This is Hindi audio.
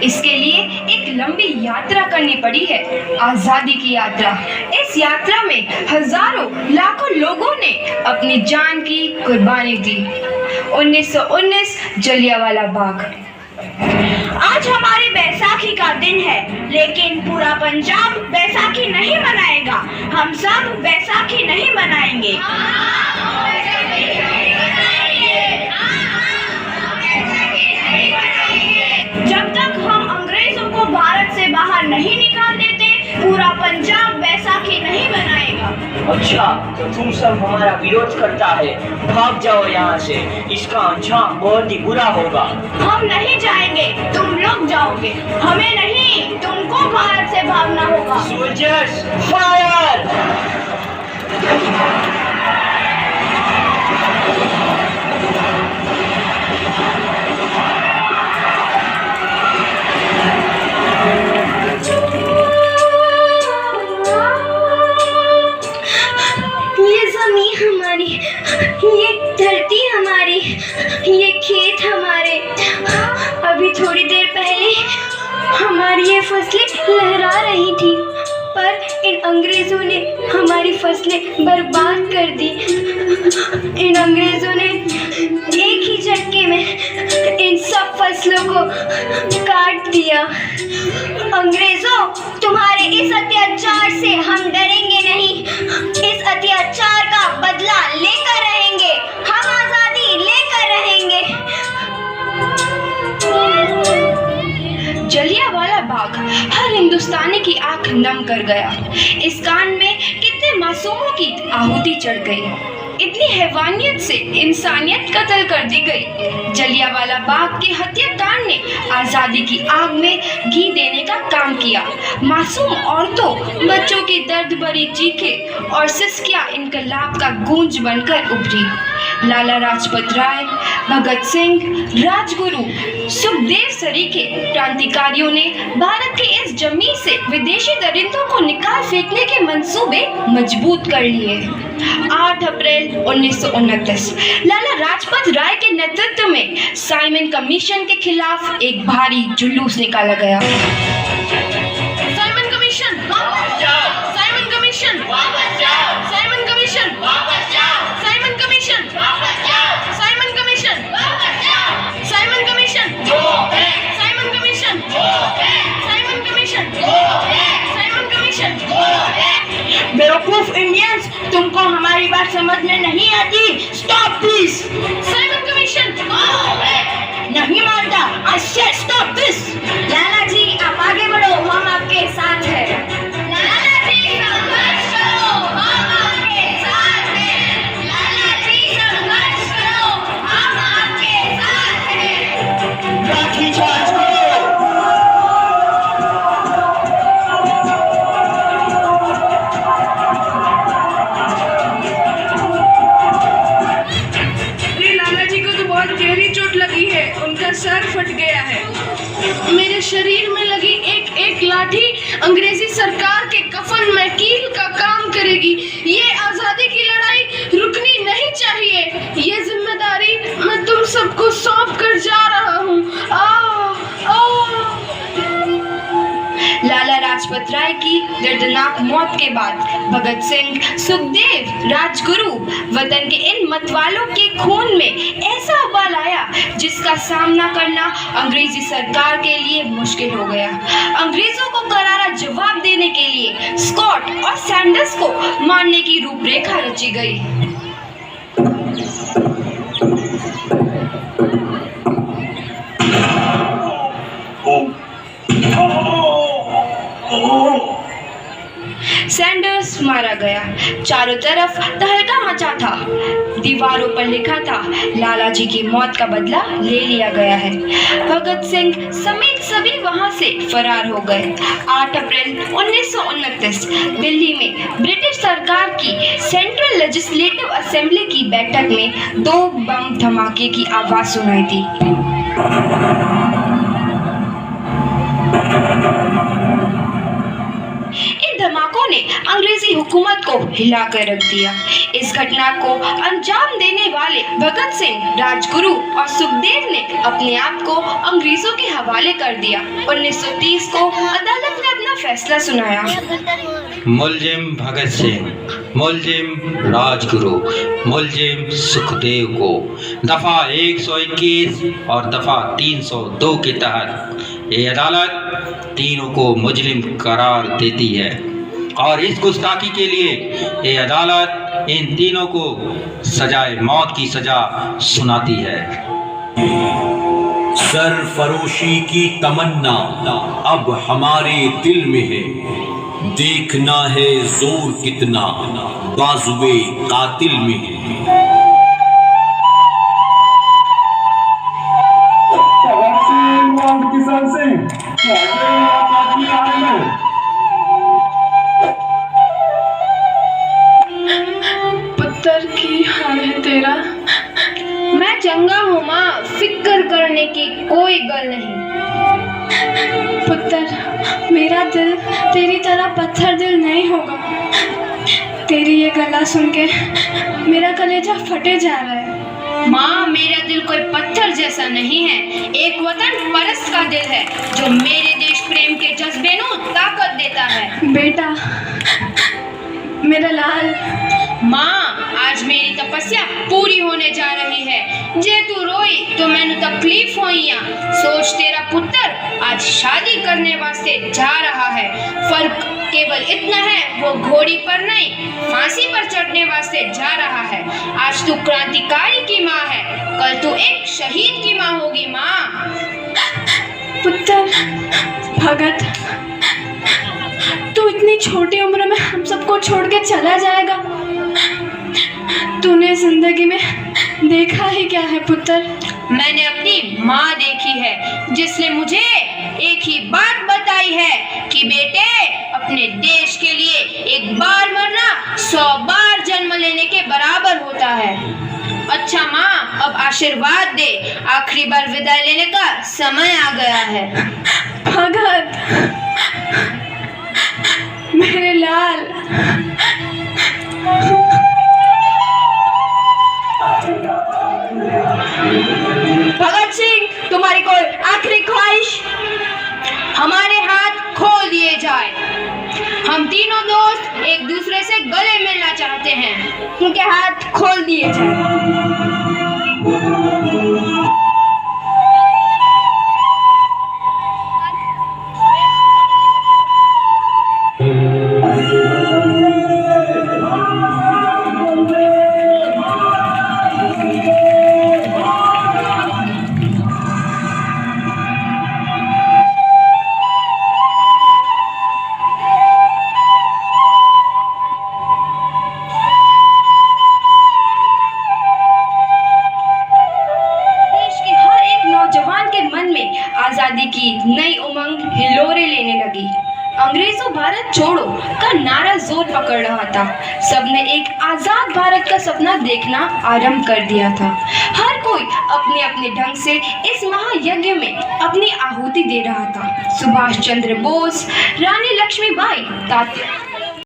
इसके लिए एक लंबी यात्रा करनी पड़ी है, आजादी की यात्रा। इस यात्रा में हजारों लाखों लोगों ने अपनी जान की कुर्बानी दी। 1919 जलियांवाला बाग। आज हमारी बैसाखी का दिन है, लेकिन पूरा पंजाब बैसाखी नहीं मनाएगा। हम सब बैसाखी नहीं मनाएंगे। जब तक हम अंग्रेजों को भारत से बाहर नहीं निकाल देते, पूरा पंजाब बैसाखी नहीं मनाएगा। अच्छा, तो तुम सब हमारा विरोध करता है, भाग जाओ यहाँ से। इसका अंजाम बहुत ही बुरा होगा। हम नहीं जाएंगे, तुम लोग जाओगे। हमें नहीं, तुमको भारत से भागना होगा। Soldiers fire! हमारी, ये धरती हमारी, ये खेत हमारे। अभी थोड़ी देर पहले हमारी ये फसलें लहरा रही थी, पर इन अंग्रेजों ने हमारी फसलें बर्बाद कर दी। इन अंग्रेजों ने एक ही झटके में इन सब फसलों को काट दिया। अंग्रेजों, तुम्हारे इस अत्याचार से हम डरेंगे नहीं। इस अत्याचार का बदला लेकर रहेंगे। हम आजादी लेकर रहेंगे। जलियांवाला बाग हर हिंदुस्तानी की आंख नम कर गया। इस कांड में कितने मासूमों की आहुति चढ़ गई। इतनी हैवानियत से इंसानियत कत्ल कर दी गई। जलियांवाला बाग के हत्याकांड ने आजादी की आग में घी देने का काम किया। मासूम औरतों, बच्चों की दर्द भरी चीखें और सिसकियां इनकलाब का गूंज बनकर उभरी। लाला लाजपत राय, भगत सिंह, राजगुरु, सुखदेव सरीखे क्रांतिकारियों ने भारत के इस जमीन से विदेशी दरिंदों को निकाल फेंकने के मंसूबे मजबूत कर लिए। 8 अप्रैल 1929 लाला लाजपत राय के नेतृत्व में साइमन कमीशन के खिलाफ एक भारी जुलूस निकाला गया। साइमन कमीशन वापस जाओ! साइमन कमीशन वापस जाओ! साइमन कमीशन वापस जाओ! साइमन कमीशन वापस जाओ! साइमन कमीशन वापस जाओ! Simon commission Simon commission Simon commission Simon commission. बेवकूफ इंडियंस, तुमको हमारी बात समझ में नहीं आती। Stop please. साइमन कमीशन नहीं मानता। I said stop this. Lala ji, आप आगे बढ़ो, हम आपके साथ हैं। लाला जी, संघर्ष करो, हम आपके साथ हैं। लाला जी, संघर्ष करो, हम आपके साथ हैं। लाठीचार्ज करो! सर फट गया है। मेरे शरीर में लगी एक एक लाठी अंग्रेजी सरकार के कफन में कील का काम करेगी। ये आजादी की लड़ाई रुकनी नहीं चाहिए। ये जिम्मेदारी मैं तुम सबको सौंप कर जा रहा हूँ। लाला लाजपत राय की दर्दनाक मौत के बाद भगत सिंह, सुखदेव, राजगुरु वतन के इन मतवालों के खून में ऐसा उबाल आया जिसका सामना करना अंग्रेजी सरकार के लिए मुश्किल हो गया। अंग्रेजों को करारा जवाब देने के लिए स्कॉट और सैंडर्स को मारने की रूपरेखा रची गई। सैंडर्स मारा गया। चारों तरफ तहलका मचा था। दीवारों पर लिखा था, लाला जी की मौत का बदला ले लिया गया है। भगत सिंह समेत सभी वहां से फरार हो गए। 8 अप्रैल 1929 दिल्ली में ब्रिटिश सरकार की सेंट्रल लेजिस्लेटिव असेंबली की बैठक में 2 बम धमाके की आवाज सुनाई दी। इन धमाकों ने अंग्रेजी हुकूमत को को हिला कर रख दिया। इस घटना को अंजाम देने वाले भगत सिंह, राजगुरु और सुखदेव ने अपने आप को अंग्रेजों के हवाले कर दिया। 1930 को अदालत ने अपना फैसला सुनाया। मुलजिम भगत सिंह, मुलजिम राजगुरु, मुलजिम सुखदेव को दफा 121 और दफा 302 के तहत ये अदालत तीनों को मुजरिम करार देती है और इस गुस्ताखी के लिए ये अदालत इन तीनों को सजाए मौत की सजा सुनाती है। सरफरोशी की तमन्ना अब हमारे दिल में है, देखना है जोर कितना बाजुए कातिल में है। पुत्र की हाल है तेरा? मैं चंगा हूँ माँ, फिक्र करने की कोई गल नहीं। पुत्र, मेरा दिल तेरी तरह पत्थर दिल नहीं होगा। तेरी ये गला सुन के मेरा कलेजा फटे जा रहा है। माँ, मेरा दिल कोई पत्थर जैसा नहीं है, एक वतन परस्त का दिल है जो मेरे देश प्रेम के जज्बे को ताकत देता है। बेटा, मेरा लाल। माँ, आज मेरी तपस्या पूरी होने जा रही है। जे तू रोई तो मैंने तकलीफ होइया। सोच, तेरा पुत्र आज शादी करने वास्ते जा रहा है। फर्क केवल इतना है, वो घोड़ी पर नहीं फांसी पर चढ़ने वास्ते जा रहा है। आज तू क्रांतिकारी की माँ है, कल तू एक शहीद की माँ होगी। माँ। पुत्र भगत, तू इतनी छोटी उम्र में हम सबको छोड़ के चला जाएगा? तूने जिंदगी में देखा ही क्या है पुत्र? मैंने अपनी माँ देखी है, जिसने मुझे एक ही बात बताई है कि बेटे, अपने देश के लिए एक बार मरना 100 बार जन्म लेने के बराबर होता है। अच्छा माँ, अब आशीर्वाद दे, आखिरी बार विदाई लेने का समय आ गया है। भगत, मेरे लाल। भगत सिंह, तुम्हारी कोई आखिरी ख्वाहिश? हमारे हाथ खोल दिए जाए। हम तीनों दोस्त एक दूसरे से गले मिलना चाहते हैं। उनके हाथ खोल दिए जाए। आजादी की नई उमंग हिलोरे लेने लगी। अंग्रेजों भारत छोड़ो का नारा जोर पकड़ रहा था। सबने एक आजाद भारत का सपना देखना आरंभ कर दिया था। हर कोई अपने अपने ढंग से इस महायज्ञ में अपनी आहुति दे रहा था। सुभाष चंद्र बोस, रानी लक्ष्मीबाई, तात्या